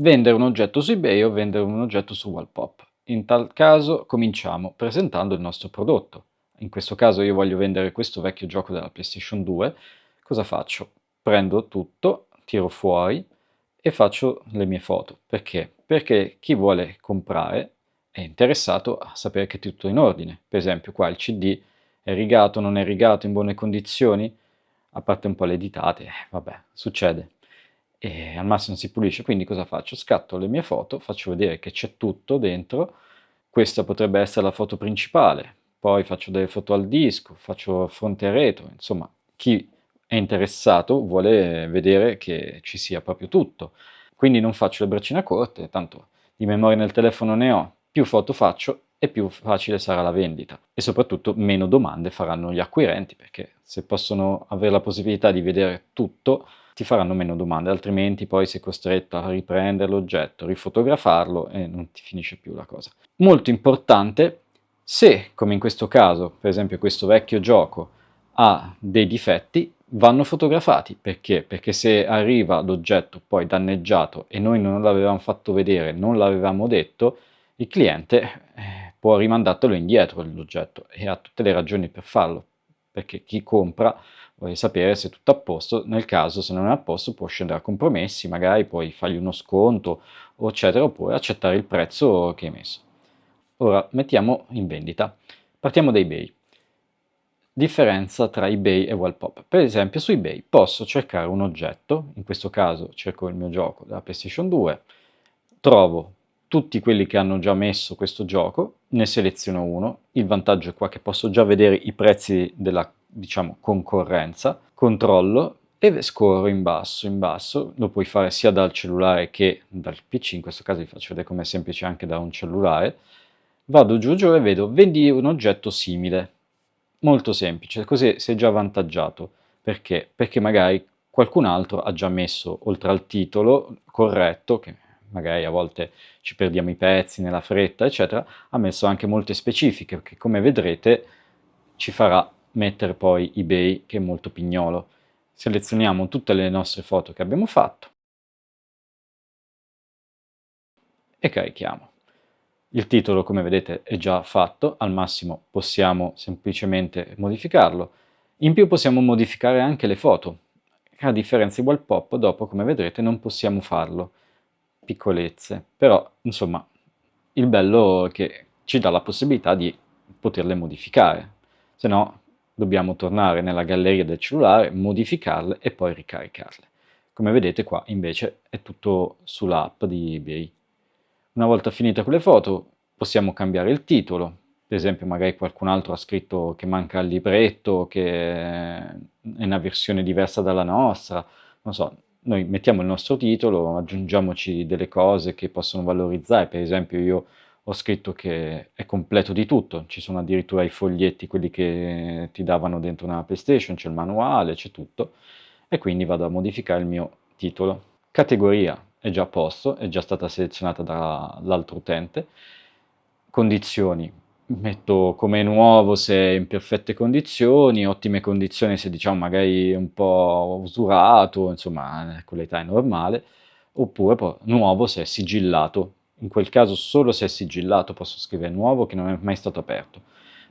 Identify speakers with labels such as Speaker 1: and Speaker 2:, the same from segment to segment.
Speaker 1: vendere un oggetto su eBay o vendere un oggetto su Wallpop. In tal caso cominciamo presentando il nostro prodotto. In questo caso io voglio vendere questo vecchio gioco della PlayStation 2. Cosa faccio? Prendo tutto, tiro fuori e faccio le mie foto. Perché? Perché chi vuole comprare è interessato a sapere che è tutto in ordine. Per esempio qua il CD è rigato, non è rigato, in buone condizioni, a parte un po' le ditate, vabbè, succede. E al massimo si pulisce, quindi cosa faccio? Scatto le mie foto, faccio vedere che c'è tutto dentro, questa potrebbe essere la foto principale, poi faccio delle foto al disco, faccio fronte e retro, insomma, chi è interessato vuole vedere che ci sia proprio tutto. Quindi non faccio le braccine corte, tanto di memoria nel telefono ne ho, più foto faccio e più facile sarà la vendita. E soprattutto meno domande faranno gli acquirenti, perché se possono avere la possibilità di vedere tutto, ti faranno meno domande, altrimenti poi sei costretto a riprendere l'oggetto, rifotografarlo e non ti finisce più la cosa. Molto importante, se come in questo caso, per esempio questo vecchio gioco, ha dei difetti, vanno fotografati. Perché? Perché se arriva l'oggetto poi danneggiato e noi non l'avevamo fatto vedere, non l'avevamo detto, il cliente può rimandartelo indietro l'oggetto e ha tutte le ragioni per farlo, perché chi compra vuole sapere se è tutto a posto, nel caso se non è a posto può scendere a compromessi, magari puoi fargli uno sconto, eccetera, oppure accettare il prezzo che hai messo. Ora mettiamo in vendita. Partiamo da eBay. Differenza tra eBay e Wallpop. Per esempio su eBay posso cercare un oggetto, in questo caso cerco il mio gioco della PlayStation 2, trovo tutti quelli che hanno già messo questo gioco, ne seleziono uno, il vantaggio è qua che posso già vedere i prezzi della, diciamo, concorrenza, controllo e scorro in basso, lo puoi fare sia dal cellulare che dal PC, in questo caso vi faccio vedere com'è semplice anche da un cellulare, vado giù giù e vedo vendi un oggetto simile, molto semplice, così sei già avvantaggiato. Perché? Perché magari qualcun altro ha già messo, oltre al titolo corretto, che magari a volte ci perdiamo i pezzi nella fretta, eccetera, ha messo anche molte specifiche, che come vedrete ci farà mettere poi eBay, che è molto pignolo. Selezioniamo tutte le nostre foto che abbiamo fatto e carichiamo. Il titolo, come vedete, è già fatto, al massimo possiamo semplicemente modificarlo. In più possiamo modificare anche le foto. A differenza di Wallpop, dopo, come vedrete, non possiamo farlo. Piccolezze. Però, insomma, il bello è che ci dà la possibilità di poterle modificare. Se no, dobbiamo tornare nella galleria del cellulare, modificarle e poi ricaricarle. Come vedete qua, invece, è tutto sulla app di eBay. Una volta finite quelle foto possiamo cambiare il titolo, per esempio magari qualcun altro ha scritto che manca il libretto, che è una versione diversa dalla nostra, non so, noi mettiamo il nostro titolo, aggiungiamoci delle cose che possono valorizzare, per esempio io ho scritto che è completo di tutto, ci sono addirittura i foglietti, quelli che ti davano dentro una PlayStation, c'è il manuale, c'è tutto, e quindi vado a modificare il mio titolo. Categoria è già a posto, è già stata selezionata dall'altro utente. Condizioni, metto come nuovo se è in perfette condizioni, ottime condizioni se diciamo magari è un po' usurato, insomma con l'età è normale, oppure poi nuovo se è sigillato. In quel caso solo se è sigillato posso scrivere nuovo che non è mai stato aperto.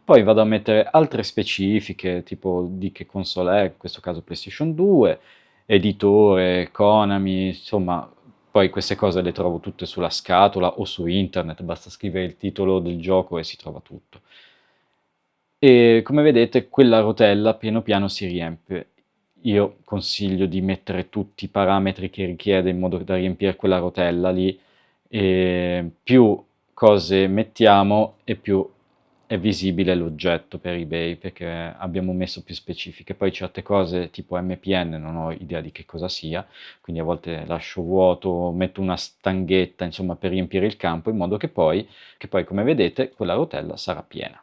Speaker 1: Poi vado a mettere altre specifiche, tipo di che console è, in questo caso PlayStation 2, editore, Konami, insomma, poi queste cose le trovo tutte sulla scatola o su internet, basta scrivere il titolo del gioco e si trova tutto. E come vedete quella rotella piano piano si riempie. Io consiglio di mettere tutti i parametri che richiede in modo da riempire quella rotella lì, e più cose mettiamo e più è visibile l'oggetto per eBay, perché abbiamo messo più specifiche. Poi certe cose tipo MPN non ho idea di che cosa sia, quindi a volte lascio vuoto, metto una stanghetta, insomma, per riempire il campo, in modo che poi come vedete quella rotella sarà piena.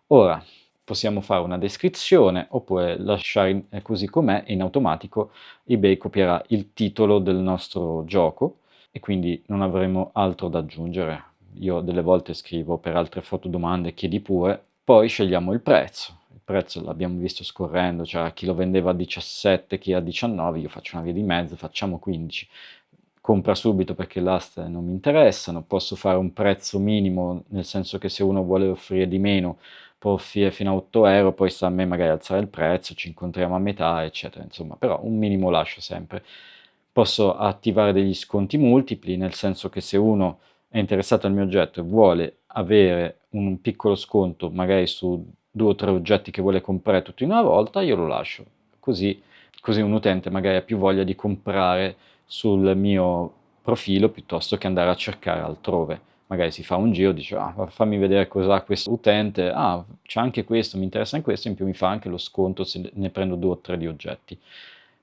Speaker 1: Ora possiamo fare una descrizione oppure lasciare così com'è e in automatico eBay copierà il titolo del nostro gioco e quindi non avremo altro da aggiungere. Io delle volte scrivo per altre fotodomande chiedi pure, poi scegliamo il prezzo. Il prezzo l'abbiamo visto scorrendo, cioè chi lo vendeva a 17, chi a 19, io faccio una via di mezzo, facciamo 15. compra subito perché le aste non mi interessano, posso fare un prezzo minimo, nel senso che se uno vuole offrire di meno può offrire fino a 8 euro, poi sta a me magari alzare il prezzo, ci incontriamo a metà, eccetera, insomma, però un minimo lascio sempre. Posso attivare degli sconti multipli, nel senso che se uno è interessato al mio oggetto e vuole avere un piccolo sconto magari su 2 o 3 oggetti che vuole comprare tutti in una volta, io lo lascio. Così un utente magari ha più voglia di comprare sul mio profilo piuttosto che andare a cercare altrove. Magari si fa un giro, dice: "Ah, fammi vedere cosa ha questo utente, ah, c'è anche questo, mi interessa anche questo", in più mi fa anche lo sconto se ne prendo 2 o 3 di oggetti.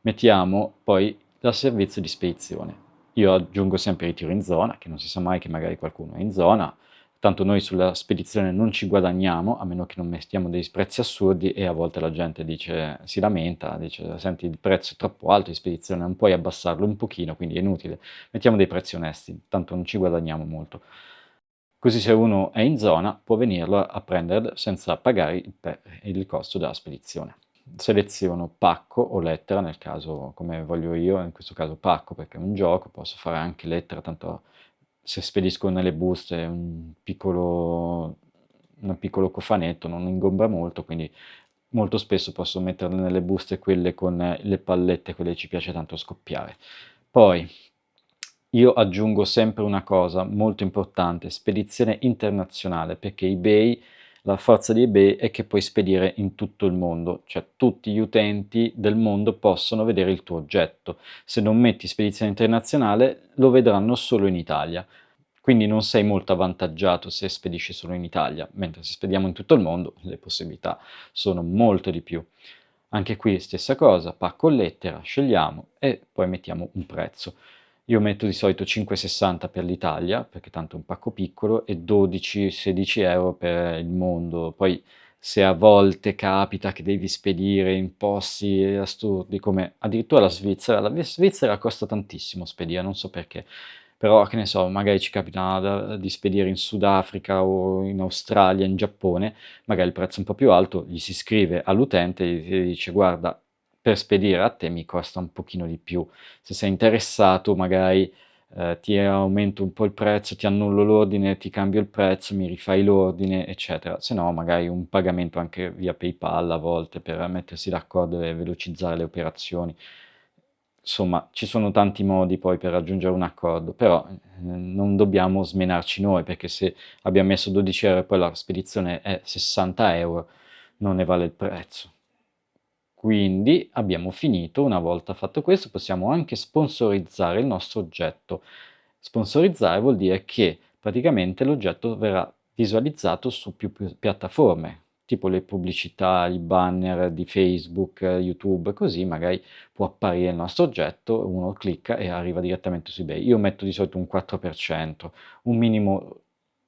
Speaker 1: Mettiamo poi dal servizio di spedizione. Io aggiungo sempre ritiro in zona, che non si sa mai che magari qualcuno è in zona, tanto noi sulla spedizione non ci guadagniamo, a meno che non mettiamo dei prezzi assurdi, e a volte la gente si lamenta, dice: "Senti, il prezzo è troppo alto di spedizione, non puoi abbassarlo un pochino, quindi è inutile, mettiamo dei prezzi onesti, tanto non ci guadagniamo molto". Così se uno è in zona può venirlo a prendere senza pagare il costo della spedizione. Seleziono pacco o lettera, nel caso come voglio io, in questo caso pacco perché è un gioco, posso fare anche lettera, tanto se spedisco nelle buste un piccolo cofanetto non ingombra molto, quindi molto spesso posso metterle nelle buste quelle con le pallette, quelle che ci piace tanto scoppiare. Poi io aggiungo sempre una cosa molto importante: spedizione internazionale, perché eBay, la forza di eBay è che puoi spedire in tutto il mondo, cioè tutti gli utenti del mondo possono vedere il tuo oggetto. Se non metti spedizione internazionale lo vedranno solo in Italia, quindi non sei molto avvantaggiato se spedisci solo in Italia, mentre se spediamo in tutto il mondo le possibilità sono molto di più. Anche qui stessa cosa, pacco o lettera, scegliamo e poi mettiamo un prezzo. Io metto di solito 5,60 per l'Italia, perché tanto è un pacco piccolo, e 12-16 euro per il mondo. Poi se a volte capita che devi spedire in posti assurdi come addirittura la Svizzera costa tantissimo spedire, non so perché, però che ne so, magari ci capita di spedire in Sudafrica o in Australia, in Giappone, magari il prezzo è un po' più alto, gli si scrive all'utente e gli dice: "Guarda, per spedire a te mi costa un pochino di più, se sei interessato magari ti aumento un po' il prezzo, ti annullo l'ordine, ti cambio il prezzo, mi rifai l'ordine, eccetera". Se no magari un pagamento anche via PayPal a volte per mettersi d'accordo e velocizzare le operazioni. Insomma, ci sono tanti modi poi per raggiungere un accordo, però non dobbiamo smenarci noi, perché se abbiamo messo 12 euro e poi la spedizione è 60 euro, non ne vale il prezzo. Quindi abbiamo finito, una volta fatto questo possiamo anche sponsorizzare il nostro oggetto. Sponsorizzare vuol dire che praticamente l'oggetto verrà visualizzato su più piattaforme, tipo le pubblicità, i banner di Facebook, YouTube, così magari può apparire il nostro oggetto, uno clicca e arriva direttamente su eBay. Io metto di solito un 4%, un minimo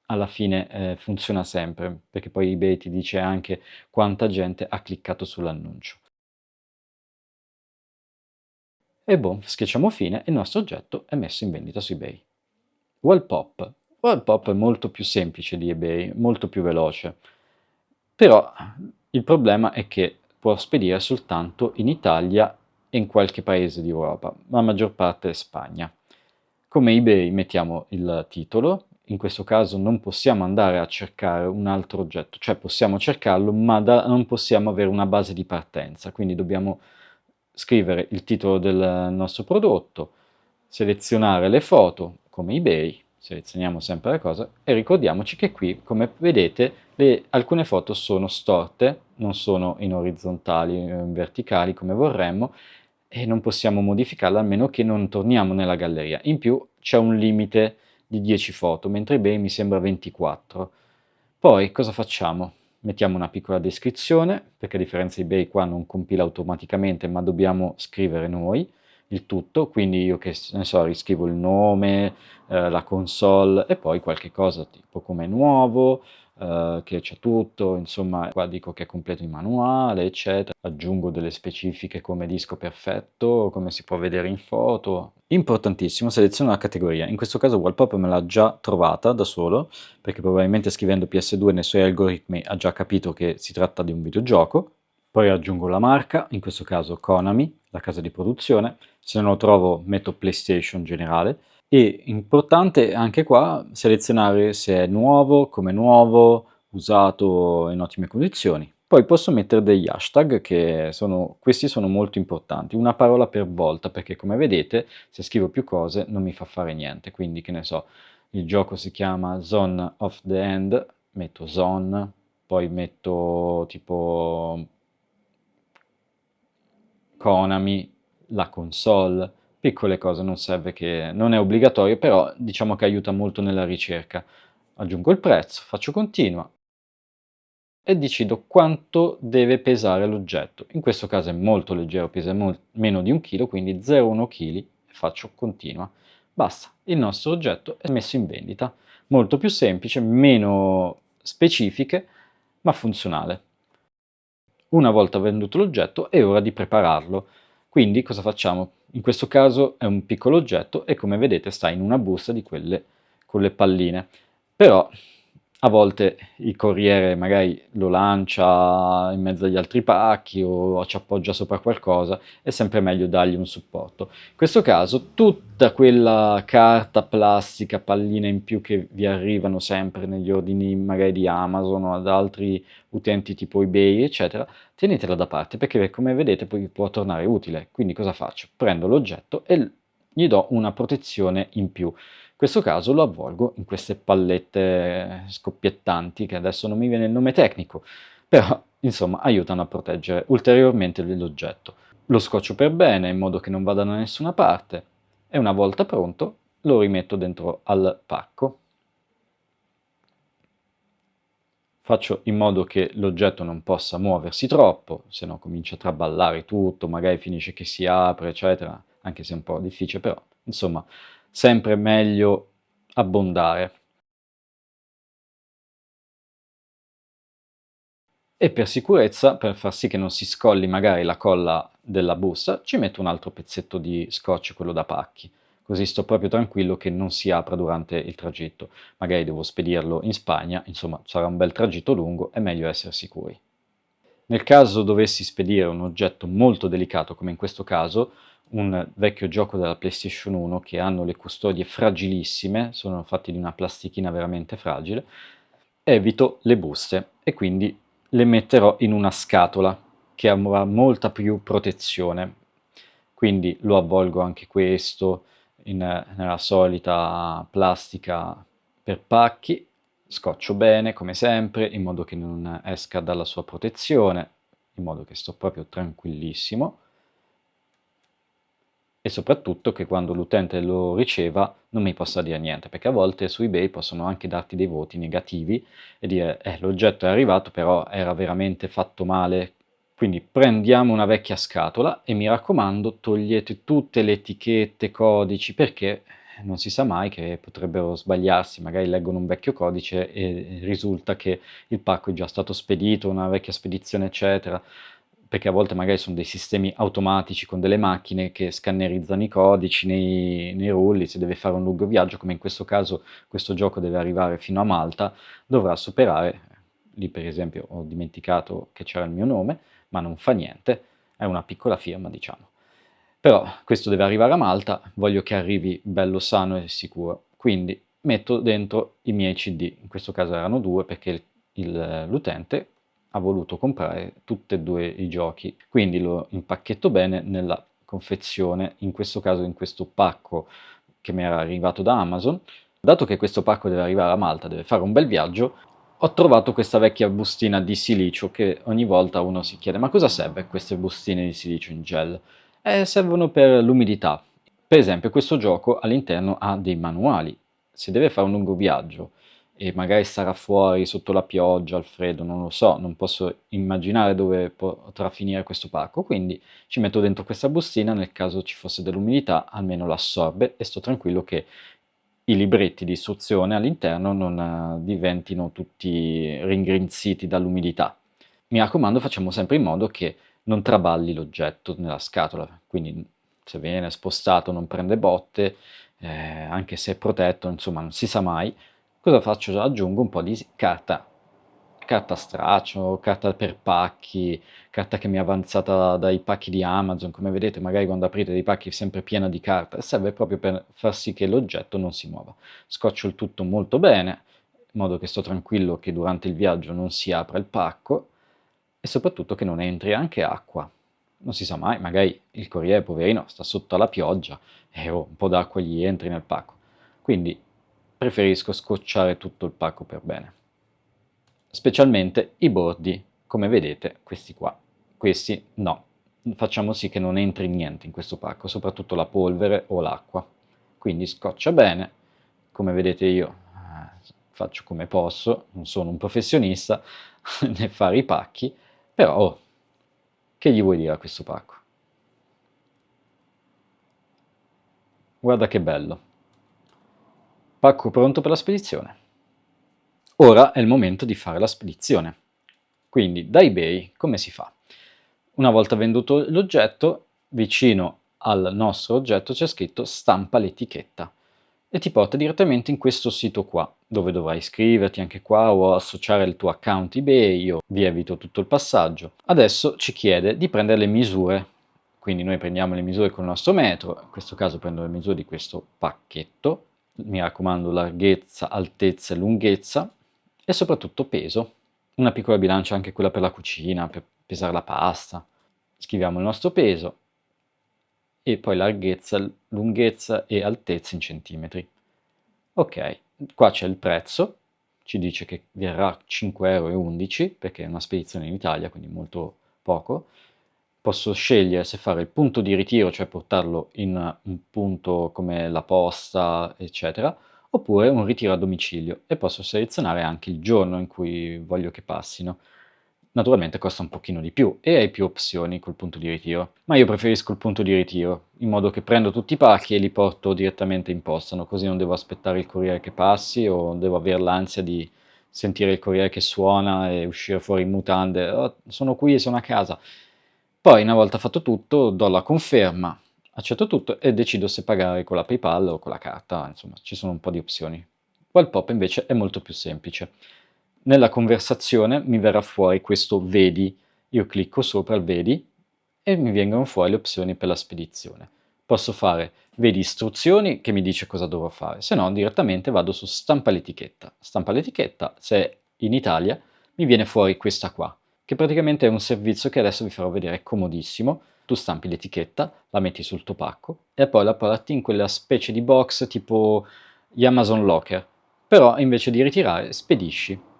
Speaker 1: alla fine funziona sempre, perché poi eBay ti dice anche quanta gente ha cliccato sull'annuncio. E boh, schiacciamo fine e il nostro oggetto è messo in vendita su eBay. Wallpop. Wallpop è molto più semplice di eBay, molto più veloce, però il problema è che può spedire soltanto in Italia e in qualche paese di Europa, ma la maggior parte è Spagna. Come eBay mettiamo il titolo, in questo caso non possiamo andare a cercare un altro oggetto, cioè possiamo cercarlo, ma non possiamo avere una base di partenza, quindi dobbiamo scrivere il titolo del nostro prodotto, selezionare le foto come eBay, selezioniamo sempre la cosa e ricordiamoci che qui, come vedete, alcune foto sono storte, non sono in orizzontali o in verticali come vorremmo, e non possiamo modificarla a meno che non torniamo nella galleria. In più c'è un limite di 10 foto, mentre eBay mi sembra 24. Poi cosa facciamo? Mettiamo una piccola descrizione, perché a differenza di eBay qua non compila automaticamente, ma dobbiamo scrivere noi il tutto, quindi io che ne so, riscrivo il nome, la console e poi qualche cosa tipo come nuovo, che c'è tutto, insomma qua dico che è completo il manuale, eccetera. Aggiungo delle specifiche come disco perfetto, come si può vedere in foto. Importantissimo, seleziono la categoria. In questo caso Wallpop me l'ha già trovata da solo, perché probabilmente scrivendo PS2 nei suoi algoritmi ha già capito che si tratta di un videogioco. Poi aggiungo la marca, in questo caso Konami, la casa di produzione. Se non lo trovo metto PlayStation generale. E importante anche qua selezionare se è nuovo, come nuovo, usato in ottime condizioni. Poi posso mettere degli hashtag questi sono molto importanti, una parola per volta, perché come vedete se scrivo più cose non mi fa fare niente, quindi che ne so, il gioco si chiama Zone of the End, metto Zone, poi metto tipo Konami, la console, piccole cose, non è obbligatorio, però diciamo che aiuta molto nella ricerca. Aggiungo il prezzo, faccio continua e decido quanto deve pesare l'oggetto. In questo caso è molto leggero, pesa meno di 1 kg, quindi 0,1 kg e faccio continua. Basta, il nostro oggetto è messo in vendita. Molto più semplice, meno specifiche, ma funzionale. Una volta venduto l'oggetto è ora di prepararlo. Quindi cosa facciamo? In questo caso è un piccolo oggetto e come vedete sta in una busta di quelle con le palline. Però a volte il corriere magari lo lancia in mezzo agli altri pacchi o ci appoggia sopra qualcosa, è sempre meglio dargli un supporto. In questo caso tutta quella carta, plastica, palline in più che vi arrivano sempre negli ordini magari di Amazon o ad altri utenti tipo eBay, eccetera, tenetela da parte perché come vedete poi può tornare utile. Quindi cosa faccio? Prendo l'oggetto e gli do una protezione in più. In questo caso lo avvolgo in queste pallette scoppiettanti, che adesso non mi viene il nome tecnico, però insomma aiutano a proteggere ulteriormente l'oggetto. Lo scoccio per bene in modo che non vada da nessuna parte e una volta pronto lo rimetto dentro al pacco. Faccio in modo che l'oggetto non possa muoversi troppo, se no comincia a traballare tutto, magari finisce che si apre, eccetera, anche se è un po' difficile, però insomma sempre meglio abbondare. E per sicurezza, per far sì che non si scolli magari la colla della busta, ci metto un altro pezzetto di scotch, quello da pacchi, così sto proprio tranquillo che non si apra durante il tragitto. Magari devo spedirlo in Spagna, insomma sarà un bel tragitto lungo, è meglio essere sicuri. Nel caso dovessi spedire un oggetto molto delicato, come in questo caso, un vecchio gioco della PlayStation 1 che hanno le custodie fragilissime, sono fatti di una plastichina veramente fragile, evito le buste e quindi le metterò in una scatola che avrà molta più protezione. Quindi lo avvolgo anche questo nella solita plastica per pacchi, scoccio bene come sempre in modo che non esca dalla sua protezione, in modo che sto proprio tranquillissimo e soprattutto che quando l'utente lo riceva non mi possa dire niente, perché a volte su eBay possono anche darti dei voti negativi e dire l'oggetto è arrivato però era veramente fatto male. Quindi prendiamo una vecchia scatola e mi raccomando togliete tutte le etichette, codici, perché non si sa mai che potrebbero sbagliarsi, magari leggono un vecchio codice e risulta che il pacco è già stato spedito, una vecchia spedizione, eccetera, perché a volte magari sono dei sistemi automatici con delle macchine che scannerizzano i codici nei rulli, se deve fare un lungo viaggio, come in questo caso questo gioco deve arrivare fino a Malta, dovrà superare, lì per esempio ho dimenticato che c'era il mio nome, ma non fa niente, è una piccola firma diciamo. Però questo deve arrivare a Malta, voglio che arrivi bello sano e sicuro, quindi metto dentro i miei CD, in questo caso erano due perché l'utente ha voluto comprare tutti e due i giochi, quindi lo impacchetto bene nella confezione, in questo caso in questo pacco che mi era arrivato da Amazon. Dato che questo pacco deve arrivare a Malta, deve fare un bel viaggio, ho trovato questa vecchia bustina di silicio che ogni volta uno si chiede ma cosa serve queste bustine di silicio in gel? Servono per l'umidità. Per esempio questo gioco all'interno ha dei manuali. Se deve fare un lungo viaggio e magari sarà fuori sotto la pioggia, al freddo, non lo so, non posso immaginare dove potrà finire questo pacco, quindi ci metto dentro questa bustina, nel caso ci fosse dell'umidità almeno l'assorbe e sto tranquillo che i libretti di istruzione all'interno non diventino tutti ringrinziti dall'umidità. Mi raccomando, facciamo sempre in modo che non traballi l'oggetto nella scatola, quindi se viene spostato non prende botte, anche se è protetto, insomma non si sa mai. Cosa faccio? Aggiungo un po' di carta carta straccio, carta per pacchi, carta che mi è avanzata dai pacchi di Amazon. Come vedete, magari quando aprite dei pacchi è sempre piena di carta, serve proprio per far sì che l'oggetto non si muova. Scoccio il tutto molto bene, in modo che sto tranquillo che durante il viaggio non si apra il pacco e soprattutto che non entri anche acqua. Non si sa mai, magari il corriere, poverino, sta sotto alla pioggia e un po' d'acqua gli entri nel pacco. Quindi preferisco scocciare tutto il pacco per bene. Specialmente i bordi, come vedete, questi qua. Questi no. Facciamo sì che non entri niente in questo pacco, soprattutto la polvere o l'acqua. Quindi scoccia bene, come vedete io faccio come posso, non sono un professionista nel fare i pacchi, però che gli vuoi dire a questo pacco? Guarda che bello. Pacco pronto per la spedizione. Ora è il momento di fare la spedizione. Quindi da eBay come si fa? Una volta venduto l'oggetto, vicino al nostro oggetto c'è scritto stampa l'etichetta e ti porta direttamente in questo sito qua, dove dovrai iscriverti anche qua o associare il tuo account eBay. Io vi evito tutto il passaggio. Adesso ci chiede di prendere le misure, quindi noi prendiamo le misure con il nostro metro, in questo caso prendo le misure di questo pacchetto, mi raccomando larghezza, altezza e lunghezza e soprattutto peso. Una piccola bilancia anche quella per la cucina, per pesare la pasta. Scriviamo il nostro peso e poi larghezza, lunghezza e altezza in centimetri. Ok, qua c'è il prezzo, ci dice che verrà 5,11 € perché è una spedizione in Italia, quindi molto poco. Posso scegliere se fare il punto di ritiro, cioè portarlo in un punto come la posta, eccetera, oppure un ritiro a domicilio e posso selezionare anche il giorno in cui voglio che passino. Naturalmente costa un pochino di più e hai più opzioni col punto di ritiro, ma io preferisco il punto di ritiro, in modo che prendo tutti i pacchi e li porto direttamente in posta, no? Così non devo aspettare il corriere che passi o devo avere l'ansia di sentire il corriere che suona e uscire fuori in mutande, "Oh, sono qui, sono a casa". Poi una volta fatto tutto do la conferma, accetto tutto e decido se pagare con la PayPal o con la carta, insomma ci sono un po' di opzioni. Wallpop invece è molto più semplice. Nella conversazione mi verrà fuori questo vedi, io clicco sopra il vedi e mi vengono fuori le opzioni per la spedizione. Posso fare vedi istruzioni che mi dice cosa dovrò fare, se no direttamente vado su stampa l'etichetta. Stampa l'etichetta, se è in Italia, mi viene fuori questa qua, che praticamente è un servizio che adesso vi farò vedere, è comodissimo. Tu stampi l'etichetta, la metti sul tuo pacco e poi la porti in quella specie di box tipo gli Amazon Locker, però invece di ritirare spedisci.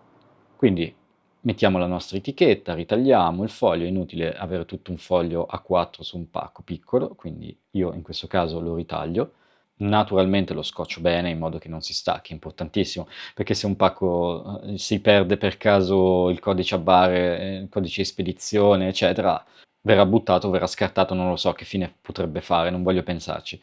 Speaker 1: Quindi mettiamo la nostra etichetta, ritagliamo il foglio, è inutile avere tutto un foglio A4 su un pacco piccolo, quindi io in questo caso lo ritaglio. Naturalmente lo scotcio bene in modo che non si stacchi, è importantissimo, perché se un pacco si perde per caso il codice a barre, il codice di spedizione, eccetera, verrà buttato, verrà scartato, non lo so che fine potrebbe fare, non voglio pensarci.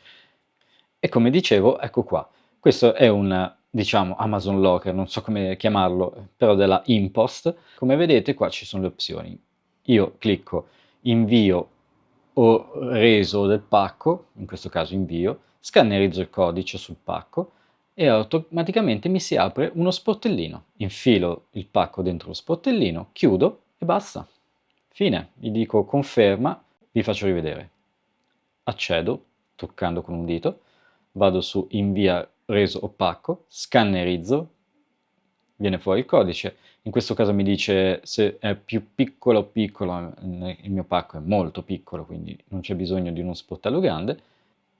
Speaker 1: E come dicevo, ecco qua, questo è un, diciamo, Amazon Locker, non so come chiamarlo, però della Impost. Come vedete qua ci sono le opzioni. Io clicco invio o reso del pacco, in questo caso invio, scannerizzo il codice sul pacco e automaticamente mi si apre uno sportellino. Infilo il pacco dentro lo sportellino, chiudo e basta. Fine, gli dico conferma, vi faccio rivedere. Accedo toccando con un dito, vado su invia reso opacco, scannerizzo, viene fuori il codice, in questo caso mi dice se è più piccolo o piccolo, il mio pacco è molto piccolo quindi non c'è bisogno di uno sportello grande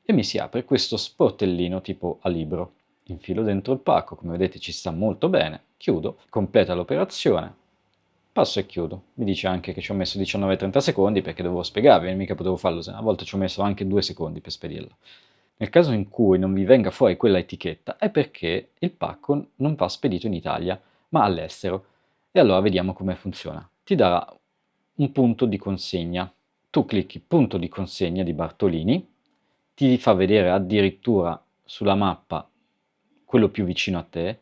Speaker 1: e mi si apre questo sportellino tipo a libro. Infilo dentro il pacco, come vedete ci sta molto bene, chiudo, completa l'operazione, passo e chiudo. Mi dice anche che ci ho messo 19-30 secondi perché dovevo spiegarvi, mica potevo farlo, a volte ci ho messo anche 2 secondi per spedirlo. Nel caso in cui non vi venga fuori quella etichetta è perché il pacco non va spedito in Italia, ma all'estero. E allora vediamo come funziona. Ti darà un punto di consegna. Tu clicchi punto di consegna di Bartolini, ti fa vedere addirittura sulla mappa quello più vicino a te,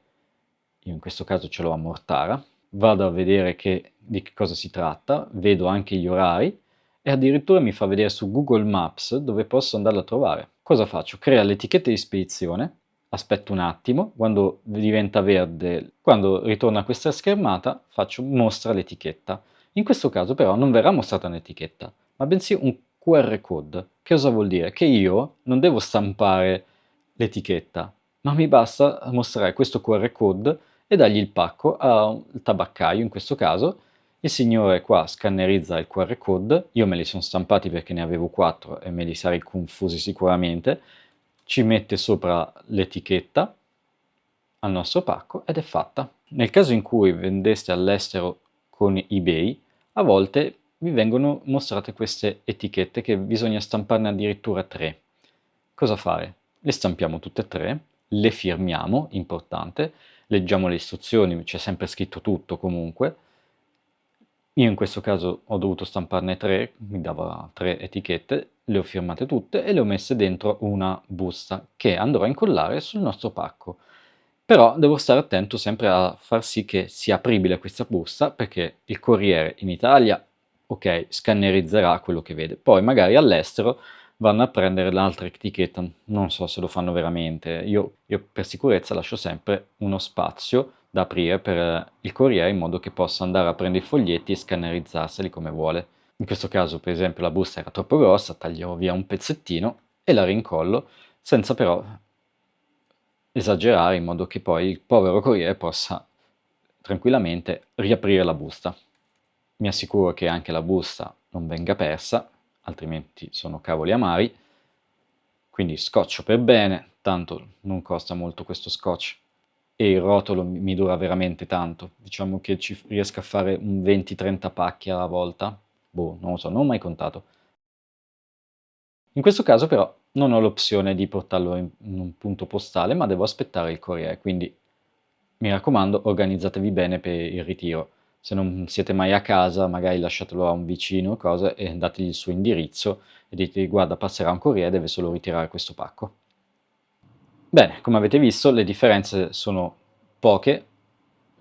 Speaker 1: io in questo caso ce l'ho a Mortara, vado a vedere di che cosa si tratta, vedo anche gli orari e addirittura mi fa vedere su Google Maps dove posso andarlo a trovare. Cosa faccio? Crea l'etichetta di spedizione, aspetto un attimo, quando diventa verde, quando ritorna questa schermata, faccio mostra l'etichetta. In questo caso però non verrà mostrata un'etichetta, ma bensì un QR code. Che cosa vuol dire? Che io non devo stampare l'etichetta, ma mi basta mostrare questo QR code e dargli il pacco al tabaccaio in questo caso. Il signore qua scannerizza il QR code, io me li sono stampati perché ne avevo 4 e me li sarei confusi sicuramente, ci mette sopra l'etichetta al nostro pacco ed è fatta. Nel caso in cui vendeste all'estero con eBay, a volte vi vengono mostrate queste etichette che bisogna stamparne addirittura 3. Cosa fare? Le stampiamo tutte e 3, le firmiamo, importante, leggiamo le istruzioni, c'è sempre scritto tutto comunque. Io in questo caso ho dovuto stamparne 3, mi dava 3 etichette, le ho firmate tutte e le ho messe dentro una busta che andrò a incollare sul nostro pacco. Però devo stare attento sempre a far sì che sia apribile questa busta, perché il corriere in Italia, ok, scannerizzerà quello che vede, poi magari all'estero vanno a prendere l'altra etichetta, non so se lo fanno veramente. Io per sicurezza lascio sempre uno spazio da aprire per il corriere in modo che possa andare a prendere i foglietti e scannerizzarseli come vuole. In questo caso, per esempio, la busta era troppo grossa, taglierò via un pezzettino e la rincollo, senza però esagerare in modo che poi il povero corriere possa tranquillamente riaprire la busta. Mi assicuro che anche la busta non venga persa, altrimenti sono cavoli amari. Quindi scotcho per bene, tanto non costa molto questo scotch e il rotolo mi dura veramente tanto. Diciamo che ci riesco a fare un 20-30 pacchi alla volta. Boh, non lo so, non ho mai contato. In questo caso però non ho l'opzione di portarlo in un punto postale, ma devo aspettare il corriere, quindi mi raccomando, organizzatevi bene per il ritiro. Se non siete mai a casa, magari lasciatelo a un vicino o cosa e dategli il suo indirizzo e dite guarda passerà un corriere, deve solo ritirare questo pacco. Bene, come avete visto le differenze sono poche,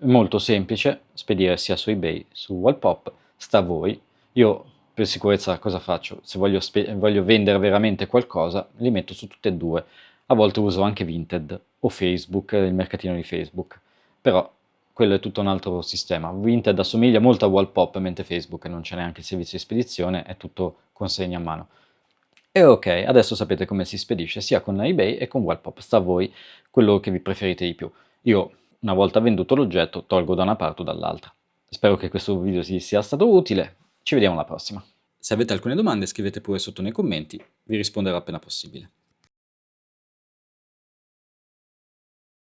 Speaker 1: molto semplice spedire sia su eBay, su Wallpop, sta a voi. Io per sicurezza cosa faccio? Se voglio vendere veramente qualcosa, li metto su tutte e due. A volte uso anche Vinted o Facebook, il mercatino di Facebook, però quello è tutto un altro sistema. Vinted assomiglia molto a Wallpop, mentre Facebook non c'è neanche il servizio di spedizione, è tutto consegna a mano. E ok, adesso sapete come si spedisce sia con eBay e con Wallpop, sta a voi quello che vi preferite di più. Io, una volta venduto l'oggetto, tolgo da una parte o dall'altra. Spero che questo video vi sia stato utile, ci vediamo alla prossima. Se avete alcune domande scrivete pure sotto nei commenti, vi risponderò appena possibile.